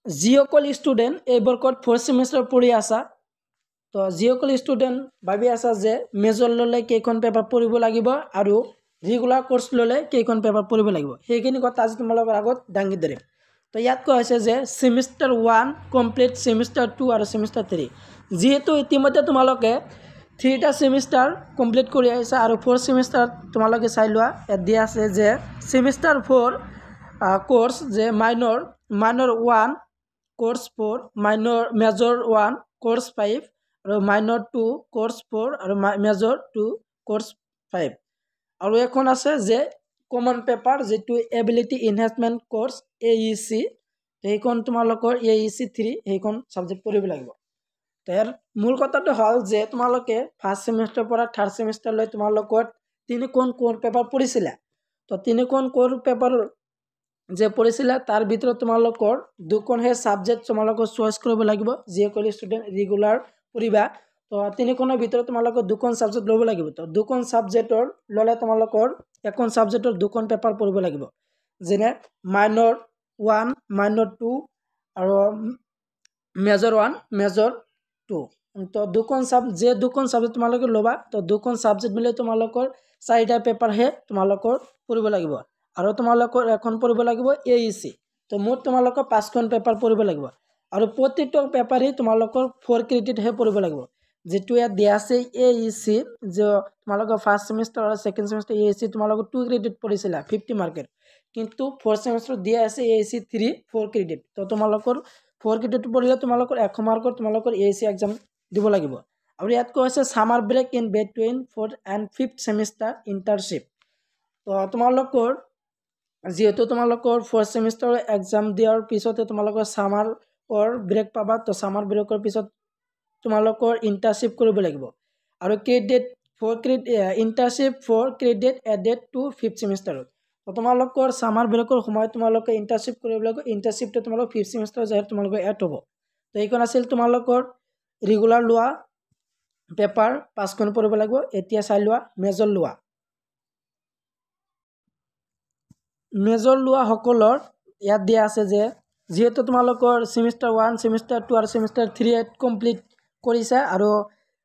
যিসকল ষ্টুডেণ্ট এই বৰ্ষত 4th সেমিষ্টাৰ পঢ়ি আছা তো যিসকল ষ্টুডেণ্ট ভাবি আছা যে মেজৰ ল'লে কেইখন পেপাৰ পঢ়িব লাগিব আৰু ৰেগুলাৰ কোৰ্স ল'লে কেইখন পেপাৰ পঢ়িব লাগিব সেইখিনি কথা আজি তোমালোকৰ আগত দাঙি ধৰিম। তো ইয়াত কোৱা হৈছে যে সেমিষ্টাৰ 1 কমপ্লিট, সেমিষ্টাৰ 2 আৰু সেমিষ্টাৰ 3 যেহেতু ইতিমধ্যে তোমালোকে 3টা সেমিষ্টাৰ কমপ্লিট কৰি আহিছা আৰু 4th সেমিষ্টাৰ তোমালোকে চাই লোৱা। ইয়াত দিয়া আছে যে সেমিষ্টাৰ 4 কোৰ্স যে মাইনৰ 1 কোৰ্স 4, মেজৰ 1 কোৰ্স 5 আৰু মাইনৰ 2 কোৰ্স 4 আৰু মেজৰ 2 কোৰ্স 5 আৰু এখন আছে যে কমন পেপাৰ যেটো এবিলিটি এনহান্সমেন্ট কোৰ্স AEC সেইখন তোমালোকৰ AEC 3 সেইখন সাবজেক্ট পঢ়িব লাগিব। তাৰ মূল কথাটো হল যে তোমালোকে ফাৰ্স্ট সেমিষ্টাৰ পৰা থাৰ্ড সেমিষ্টাৰ লৈ তোমালোকৰ তিনিখন কোৰ পেপাৰ পঢ়িছিলা। তো তিনিখন কোৰ পেপাৰ যে পঢ়িছিলা তাৰ ভিতৰত তোমালোকৰ দুখন হে সাবজেক্ট তোমালোকৰ চয়েস কৰিব লাগিব। যিসকল ষ্টুডেণ্ট ৰেগুলাৰ পঢ়িবা তো তিনিখনৰ ভিতৰত তোমালোকৰ দুখন সাবজেক্ট ল'ব লাগিব। তো দুখন সাবজেক্টৰ ল'লে তোমালোকৰ এখন সাবজেক্টৰ দুখন পেপাৰ পঢ়িব লাগিব, যেনে মাইনৰ 1 মাইনৰ 2 আৰু মেজৰ 1 মেজৰ 2। তো দুখন সাবজেক্ট তোমালোকে ল'বা তো দুখন সাবজেক্ট মিলে তোমালোকৰ 4টা পেপাৰ হে তোমালোকৰ পঢ়িব লাগিব আৰু তোমালোকৰ এখন পঢ়িব লাগিব AEC। তো মুঠ তোমালোকৰ 5খন পেপাৰ পঢ়িব লাগিব আৰু প্ৰতিটো পেপাৰই তোমালোকৰ 4 ক্ৰেডিট হে পঢ়িব লাগিব। যেটো ইয়াত দিয়া আছে AEC যে তোমালোকৰ ফাৰ্স্ট সেমিষ্টাৰ আৰু সেকেন্ড সেমিষ্টাৰ AEC তোমালোকৰ 2 ক্ৰেডিট পঢ়িছিলা 50 মাৰ্কেট, কিন্তু 4th সেমিষ্টাৰ দিয়া আছে AEC 3 4 ক্ৰেডিট। তো তোমালোকৰ 4 ক্ৰেডিট পঢ়িলে তোমালোকৰ 100 মাৰ্কৰ তোমালোকৰ AEC এক্সাম দিব লাগিব। আৰু ইয়াত কোৱা আছে summer break in between 4th and 5th semester internship. তো তোমালোকৰ যেহেতু তোমালোকৰ 4th সেমিষ্টাৰ এক্সাম দিয়াৰ পিছতে তোমালোকৰ সামাৰ ব্ৰেক পাবা। তো সামাৰ ব্ৰেকৰ পিছত তোমালোকৰ ইন্টাৰ্নশিপ কৰিব লাগিব আৰু credit 4 credit internship 4 credit added to 5th সেমিষ্টাৰত। তো তোমালোকৰ সামাৰ ব্ৰেকৰ সময়ত তোমালোকে ইন্টাৰ্নশিপ কৰিব লাগিব। ইন্টাৰ্নশিপটো তোমালোকৰ 5th সেমিষ্টাৰ যায় তোমালোকৰ এড হ'ব। তো এইখন আছিল তোমালোকৰ ৰেগুলাৰ লোৱা পেপাৰ 5খন পঢ়িব লাগিব। এতিয়া চাই লোৱা মেজৰ লোৱা। মেজৰ লোৱা সকলৰ ইয়াত দিয়া আছে যে যেহেতু তোমালোকৰ সেমিষ্টাৰ 1 সেমিষ্টাৰ 2 আৰু সেমিষ্টাৰ 3 কমপ্লিট কৰিছা আৰু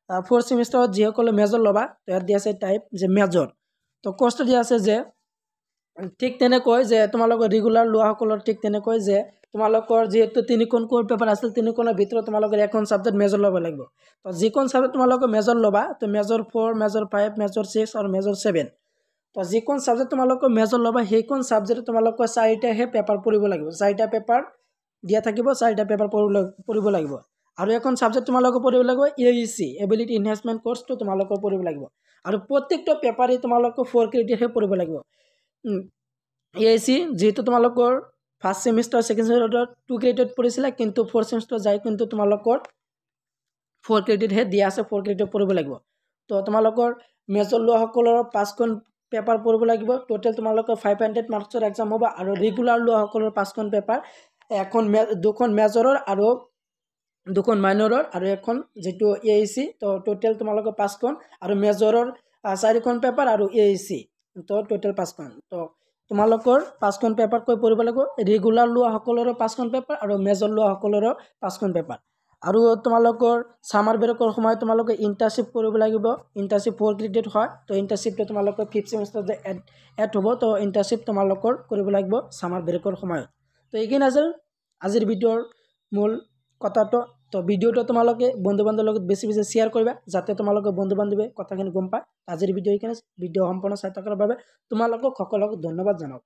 4th সেমিষ্টাৰত যিসকলে মেজৰ ল'বা ইয়াত দিয়া আছে টাইপ যে মেজৰ। তো কোৰ্সটো দিয়া আছে যে ঠিক তেনেকৈ যে তোমালোকৰ ৰেগুলাৰ লোৱা সকলৰ ঠিক তেনেকৈ যে তোমালোকৰ যেহেতু তিনিখন কোৰ পেপাৰ আছিল তিনিখনৰ ভিতৰত তোমালোকৰ এখন সাবজেক্ট মেজৰ ল'ব লাগিব। তো যিখন সাবজেক্ট তোমালোকৰ মেজৰ ল'বা তো মেজৰ 4 মেজৰ 5 মেজৰ 6 আৰু মেজৰ 7 তো যিখন সাবজেক্ট তোমালোকৰ মেজৰ ল'বা সেইখন সাবজেক্ট তোমালোকৰ 4টা হে পেপাৰ পঢ়িব লাগিব। 4টা পেপাৰ দিয়া থাকিব, 4টা পেপাৰ পঢ়িব লাগিব আৰু এখন সাবজেক্ট তোমালোকৰ পঢ়িব লাগিব AEC এবিলিটি এনহান্সমেন্ট কোৰ্সটো তোমালোকৰ পঢ়িব লাগিব আৰু প্ৰত্যেকটো পেপাৰে তোমালোকৰ 4 ক্ৰেডিট হে পঢ়িব লাগিব। AEC যেহেতু তোমালোকৰ ফাৰ্স্ট সেমিষ্টাৰ সেকেন্ড সেমিষ্টাৰত 2 ক্ৰেডিট পঢ়িছিলা, কিন্তু 4th সেমিষ্টাৰ যায় কিন্তু তোমালোকৰ 4 ক্ৰেডিট হে দিয়া আছে, 4 ক্ৰেডিট পঢ়িব লাগিব। তো তোমালোকৰ মেজৰ লোৱা সকলৰ 5খন পেপাৰ পঢ়িব লাগিব। টোটেল তোমালোকৰ 500 মাৰ্কছৰ এক্সাম হ'ব আৰু ৰেগুলাৰ লোৱা সকলৰ 5খন পেপাৰ দুখন মেজৰৰ আৰু দুখন মাইনৰৰ আৰু এখন যেটো AEC। তো টোটেল তোমালোকৰ 5খন আৰু মেজৰৰ 4খন পেপাৰ আৰু AEC তো টোটেল 5খন। তো তোমালোকৰ 5খন পেপাৰ কৈ পঢ়িব লাগিব। ৰেগুলাৰ লোৱা সকলৰ 5খন পেপাৰ আৰু মেজৰ লোৱা সকলৰ 5খন পেপাৰ আৰু তোমালোকৰ সামাৰ ব্ৰেকৰ সময়ত তোমালোকে ইন্টাৰ্নশিপ কৰিব লাগিব। ইন্টাৰ্নশিপ 4 ক্ৰেডিট হয়। তো ইন্টাৰ্নশিপটো তোমালোকৰ 5th সেমিষ্টাৰ এড হ'ব। তো ইন্টাৰ্নশিপ তোমালোকৰ কৰিব লাগিব সামাৰ ব্ৰেকৰ সময়ত। তো এইখিনি আছিল আজিৰ ভিডিঅ'ৰ মূল কথাটো। তো ভিডিঅ'টো তোমালোকে বন্ধু বান্ধৱৰ লগত বেছি শ্বেয়াৰ কৰিবা যাতে তোমালোকৰ বন্ধু বান্ধৱে কথাখিনি গম পায়। আজিৰ ভিডিঅ' এইখিনি, ভিডিঅ' সম্পূৰ্ণ চাই থকাৰ বাবে তোমালোকক সকলোকে ধন্যবাদ জনাওঁ।